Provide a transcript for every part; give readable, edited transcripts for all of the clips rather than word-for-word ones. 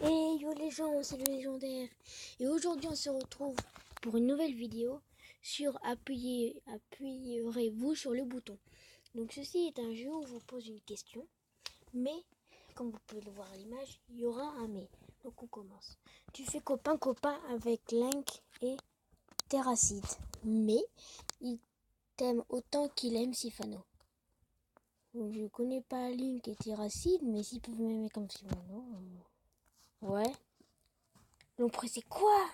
Et yo les gens, c'est le légendaire. Et aujourd'hui on se retrouve pour une nouvelle vidéo sur appuyerez-vous sur le bouton. Donc ceci est un jeu où je vous pose une question, mais comme vous pouvez le voir à l'image, il y aura un mais. Donc on commence. Tu fais copain avec Link et Terracide, mais il t'aime autant qu'il aime Sifano. Donc, je connais pas Link et Terracide, mais s'ils peuvent m'aimer comme Sifano, ouais. Donc c'est quoi?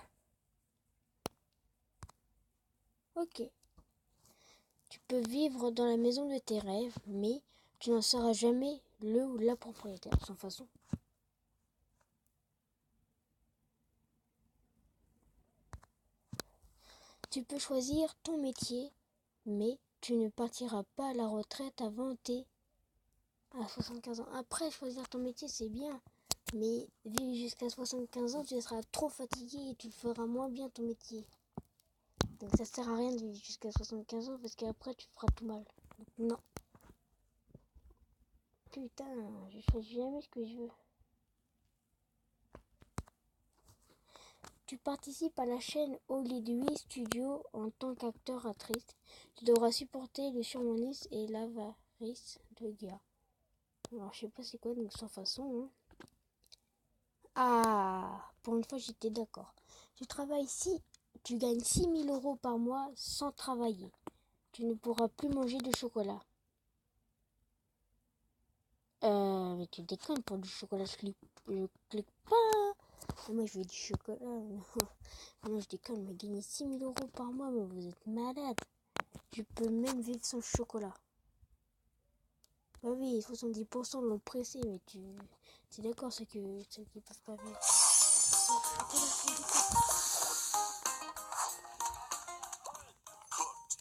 Ok. Tu peux vivre dans la maison de tes rêves, mais tu n'en seras jamais le ou la propriétaire, sans façon. Tu peux choisir ton métier, mais tu ne partiras pas à la retraite avant à 75 ans. Après, choisir ton métier, c'est bien, mais vivre jusqu'à 75 ans, tu seras trop fatigué et tu feras moins bien ton métier. Donc ça sert à rien de vivre jusqu'à 75 ans parce qu'après, tu feras tout mal. Donc, non. Putain, je choisis jamais ce que je veux. Tu participes à la chaîne Hollywood Studios en tant qu'acteur-actrice. Tu devras supporter le surmonisme et l'avarice de gars. Alors, je sais pas c'est quoi, donc sans façon. Ah, pour une fois, j'étais d'accord. Tu travailles ici, tu gagnes 6 000 € par mois sans travailler. Tu ne pourras plus manger de chocolat. Mais tu déconnes pour du chocolat, je clique pas. Moi, je veux du chocolat. Moi, je déconne, mais gagner 6 000 € par mois, mais vous êtes malade. Tu peux même vivre sans chocolat. Bah oui, 70% l'ont pressé, mais tu es d'accord, ceux qui peuvent pas vivre sans chocolat.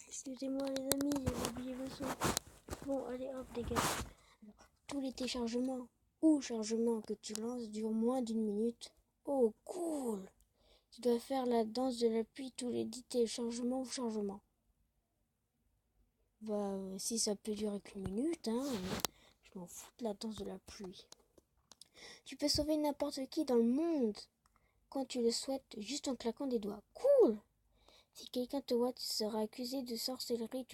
Excusez-moi les amis, j'ai oublié le son. Bon, allez hop, dégage. Alors, tous les téléchargements ou chargements que tu lances durent moins d'1 minute. Oh, cool! Tu dois faire la danse de la pluie tous les 10 téléchargements ou chargements. Bah, si ça peut durer qu'1 minute, hein, je m'en fous de la danse de la pluie. Tu peux sauver n'importe qui dans le monde quand tu le souhaites, juste en claquant des doigts. Cool! Si quelqu'un te voit, tu seras accusé de sorcellerie,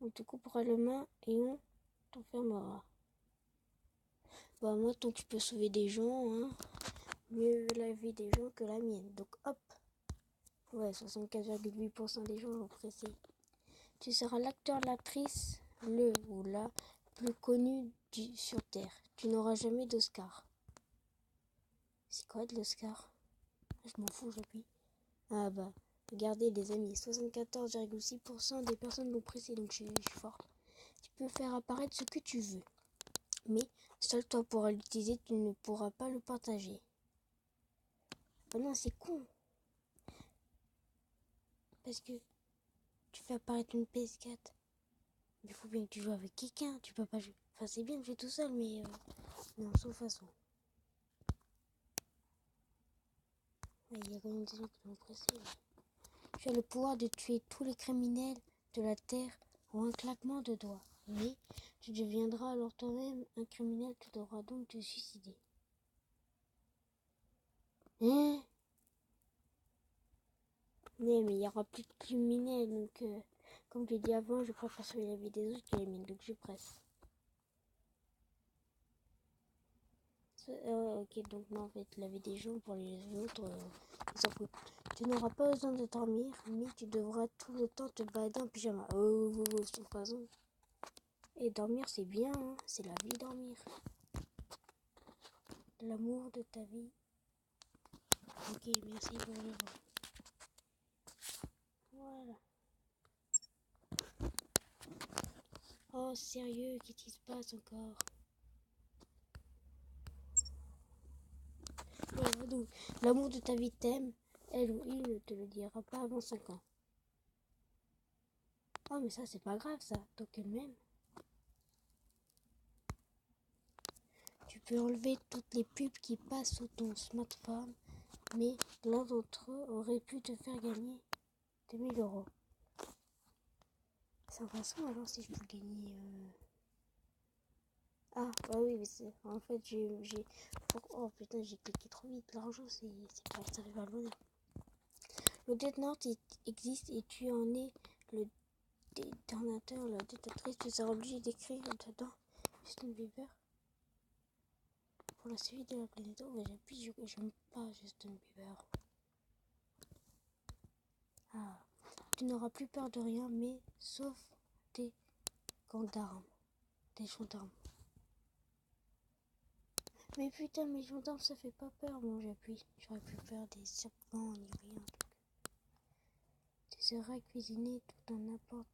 on te coupera la main et on t'enfermera. Bah, moi, tant que je peux sauver des gens, hein, mieux la vie des gens que la mienne. Donc, hop! Ouais, 64,8% des gens l'ont pressé. Tu seras l'acteur, l'actrice, le ou la plus connu sur Terre. Tu n'auras jamais d'Oscar. C'est quoi de l'Oscar? Je m'en fous, j'appuie. Ah bah, regardez les amis, 74,6% des personnes l'ont pressé, donc je suis fort. Tu peux faire apparaître ce que tu veux. Mais seul toi pourras l'utiliser, tu ne pourras pas le partager. Ah non, c'est con. Parce que tu fais apparaître une PS4. Il faut bien que tu joues avec quelqu'un, tu peux pas jouer. Enfin, c'est bien de jouer tout seul, mais non, sans façon. Il y a quand même des gens qui l'ont pressé. Tu as le pouvoir de tuer tous les criminels de la Terre en un claquement de doigts. Mais tu deviendras alors toi-même un criminel, tu devras donc te suicider. Hein? Mais il n'y aura plus de criminels, donc comme je l'ai dit avant, je préfère sauver la vie des autres que la mienne, donc je presse. Ok, donc non, en fait, la vie des gens pour les autres, ça fout. Tu n'auras pas besoin de dormir, mais tu devras tout le temps te balader en pyjama. Sans raison. Et dormir, c'est bien, hein, c'est la vie, dormir. L'amour de ta vie. Ok, merci pour le vent. Voilà. Oh, sérieux, qu'est-ce qui se passe encore? Voilà, donc, l'amour de ta vie t'aime, elle ou il ne te le dira pas avant 5 ans. Oh, mais ça, c'est pas grave, ça, tant qu'elle m'aime. Tu peux enlever toutes les pubs qui passent sur ton smartphone, mais l'un d'entre eux aurait pu te faire gagner 2 000 €. Sans façon, alors si je peux gagner... Ah, bah oui, mais c'est... En fait, Oh putain, j'ai cliqué trop vite. L'argent, c'est pas... Ça arrive à l'honneur. Le détonateur existe et tu en es le détonateur, la détonatrice. Tu seras obligé d'écrire dedans Justin Bieber. Pour la suite de la planète. Oh, j'appuie, j'aime pas Justin Bieber. Ah. Tu n'auras plus peur de rien, mais sauf des gendarmes. Des gendarmes. Mais putain, mes gendarmes, ça fait pas peur. Bon, j'appuie. J'aurais plus peur des serpents ni rien. Tu sauras cuisiner tout en n'importe.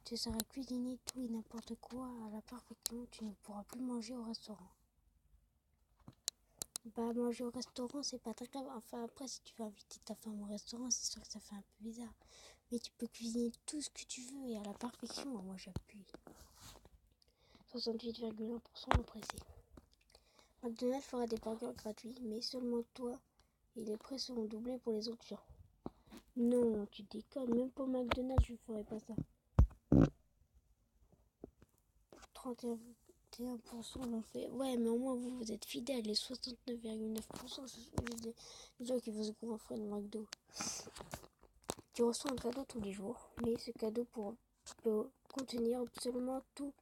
Tu sauras cuisiner tout et n'importe quoi à la perfection. Tu ne pourras plus manger au restaurant. Bah, manger au restaurant, c'est pas très grave. Enfin, après, si tu veux inviter ta femme au restaurant, c'est sûr que ça fait un peu bizarre. Mais tu peux cuisiner tout ce que tu veux et à la perfection. Moi, j'appuie. 68,1% le pressé. McDonald's fera des burgers gratuits, mais seulement toi et les prix seront doublés pour les autres gens. Non, tu déconnes. Même pour McDonald's, je ne ferai pas ça. 31% l'ont fait. Ouais, mais au moins, vous êtes fidèles. Les 69,9%, ce sont juste des gens qui vont se goinfrer de McDo. Tu reçois un cadeau tous les jours, mais ce cadeau peut contenir absolument tout.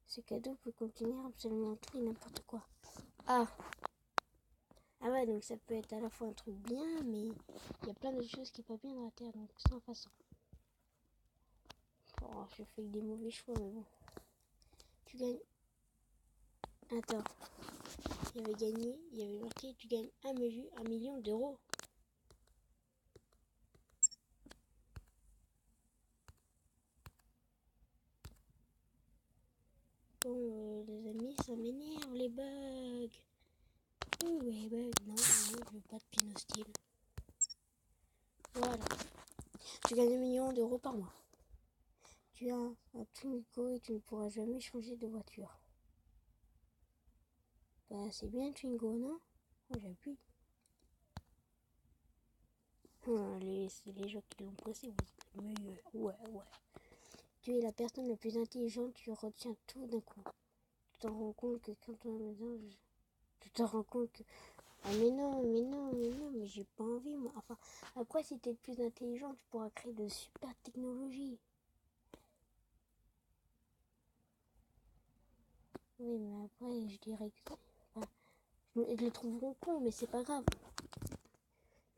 Ce cadeau peut contenir absolument tout et n'importe quoi. Ah ouais, donc ça peut être à la fois un truc bien, mais il y a plein de choses qui ne sont pas bien dans la terre, donc sans façon. Oh, je fais des mauvais choix, mais bon. Tu gagnes... Attends. Il y avait marqué, tu gagnes 1 million d'euros. Bon, les amis, ça m'énerve, les bugs. Les bugs, non, je veux pas de Pinostyle. Voilà. Tu gagnes 1 million d'euros par mois. Tu as un Twingo et tu ne pourras jamais changer de voiture. Bah, c'est bien Twingo, non? Oh, j'appuie. C'est les gens qui l'ont pressé, vous êtes meilleurs. Ouais. Tu es la personne la plus intelligente, tu retiens tout d'un coup. Tu t'en rends compte que quand on est à la maison, tu te rends compte que... Ah mais non, mais j'ai pas envie, moi. Enfin, après, si t'es le plus intelligent, tu pourras créer de super technologies. Oui, mais après, je dirais que... Enfin, ils le trouveront con, mais c'est pas grave.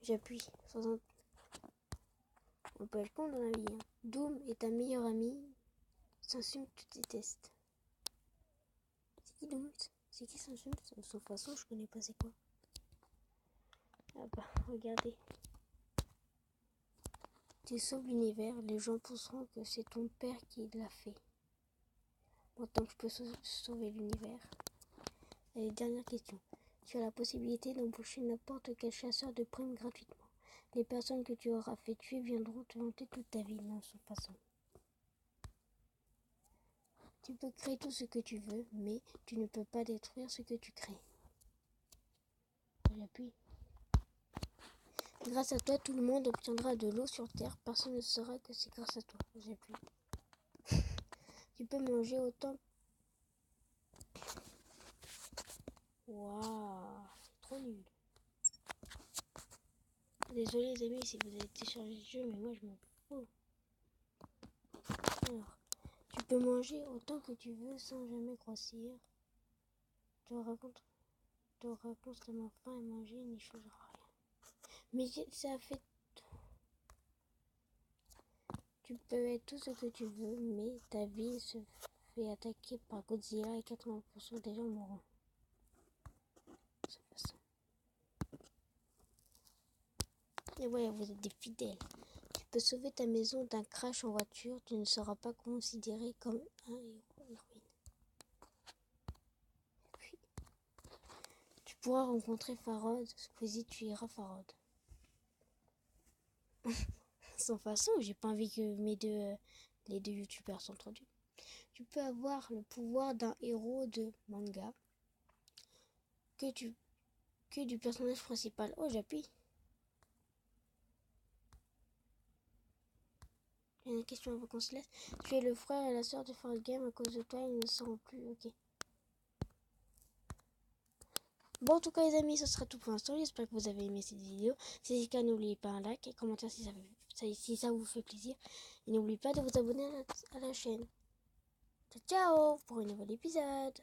J'appuie. On peut être con dans la vie. Hein. Doom est ta meilleure amie. Samsung, tu détestes. C'est qui Doom? C'est qui Samsung? De toute façon, je connais pas c'est quoi. Ah bah, regardez. Tu sauves l'univers, les gens penseront que c'est ton père qui l'a fait. Bon, tant que je peux sauver l'univers. Et dernière question. Tu as la possibilité d'embaucher n'importe quel chasseur de primes gratuitement. Les personnes que tu auras fait tuer viendront te hanter toute ta vie, non, sans façon. Tu peux créer tout ce que tu veux, mais tu ne peux pas détruire ce que tu crées. J'appuie. Grâce à toi, tout le monde obtiendra de l'eau sur Terre. Personne ne saura que c'est grâce à toi. J'appuie. Tu peux manger autant. Waouh, c'est trop nul. Désolé les amis si vous avez téléchargé le jeu, mais moi je m'en fous. Alors, tu peux manger autant que tu veux sans jamais grossir. Tu auras constamment faim et manger n'y changera rien. Mais ça fait... Tu peux être tout ce que tu veux, mais ta ville se fait attaquer par Godzilla et 80% des gens mourront. Et ouais, vous êtes des fidèles. Tu peux sauver ta maison d'un crash en voiture, tu ne seras pas considéré comme un héros. Puis, tu pourras rencontrer Farod. Squeezie, tu iras Farod. Sans façon, j'ai pas envie que les deux youtubeurs s'entendent. Tu peux avoir le pouvoir d'un héros de manga que du personnage principal. Oh, j'appuie. Il y a une question avant qu'on se laisse. Tu es le frère et la sœur de Forrest Gump. À cause de toi, ils ne seront plus. Ok. Bon, en tout cas, les amis, ce sera tout pour l'instant. J'espère que vous avez aimé cette vidéo. Si c'est le cas, n'oubliez pas un like et un commentaire si ça vous fait plaisir. Et n'oubliez pas de vous abonner à la chaîne. Ciao, ciao pour un nouvel épisode.